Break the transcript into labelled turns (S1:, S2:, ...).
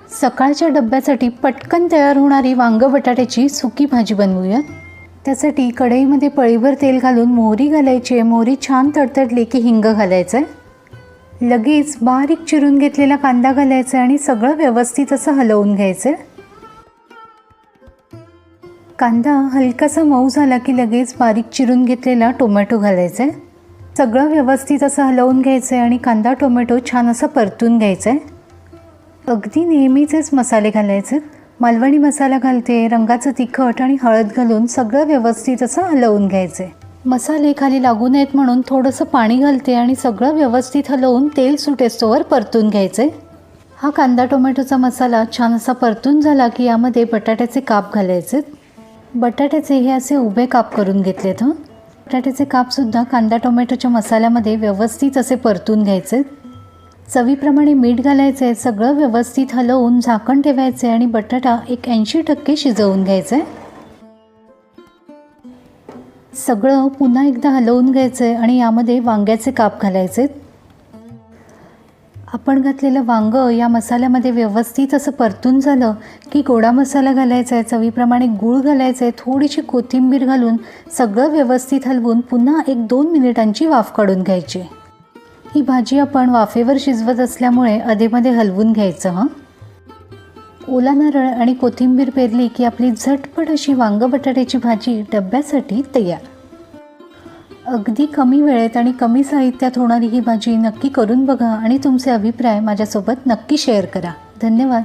S1: सकाळच्या डब्यासाठी पटकन तयार होणारी वांग बटाट्याची सुकी भाजी बनवूयात। त्यासाठी कढईमध्ये पळीभर तेल घालून मोहरी घालायची। मोहरी छान तडतडली की हिंग घालायचं। लगेच बारीक चिरून घेतलेला कांदा घालायचा आणि सगळं व्यवस्थित असं हलवून घ्यायचं। कांदा हलकासा मऊ झाला की लगेच बारीक चिरून घेतलेला टोमॅटो घालायचा। सगळं व्यवस्थित असं हलवून घ्यायचं आणि कांदा टोमॅटो छान असं परतून घ्यायचं। अगदी नेहमीचेच मसाले घालायचे। मालवणी मसाला घालते, रंगाचं तिखट आणि हळद घालून सगळं व्यवस्थित असं हलवून घ्यायचे। मसाले खाली लागू नयेत म्हणून थोडंसं पाणी घालते आणि सगळं व्यवस्थित हलवून तेल सुटेस्तोवर परतून घ्यायचे। हा कांदा टोमॅटोचा मसाला छान असा परतून झाला की यामध्ये बटाट्याचे काप घालायचे। बटाट्याचे हे असे उभे काप करून घेतलेत। बटाट्याचे कापसुद्धा कांदा टोमॅटोच्या मसाल्यामध्ये व्यवस्थित असे परतून घ्यायचे। चवीप्रमाणे मीठ घालायचे। सगळं व्यवस्थित हलवून झाकण ठेवायचे आणि बटाटा एक 80% शिजवून घ्यायचे। सगळं पुन्हा एकदा हलवून घ्यायचे आणि यामध्ये वांग्याचे काप घालायचे। आपण घातलेलं वांग या मसाल्यामध्ये व्यवस्थित असं परतून झालं की गोडा मसाला घालायचा आहे, चवीप्रमाणे गूळ घालायचं आहे, थोडीशी कोथिंबीर घालून सगळं व्यवस्थित हलवून पुन्हा 1-2 मिनिटांची वाफ काढून घ्यायची। ही भाजी आपण वाफेवर शिजवत असल्यामुळे अधेमध्ये हलवून घ्यायचं। ओला नारळ आणि कोथिंबीर पेरली की आपली झटपट अशी वांग बटाट्याची भाजी डब्यासाठी तयार। अगदी कमी वेळेत आणि कमी साहित्यात होणारी ही भाजी नक्की करून बघा आणि तुमचे अभिप्राय माझ्यासोबत नक्की शेअर करा। धन्यवाद।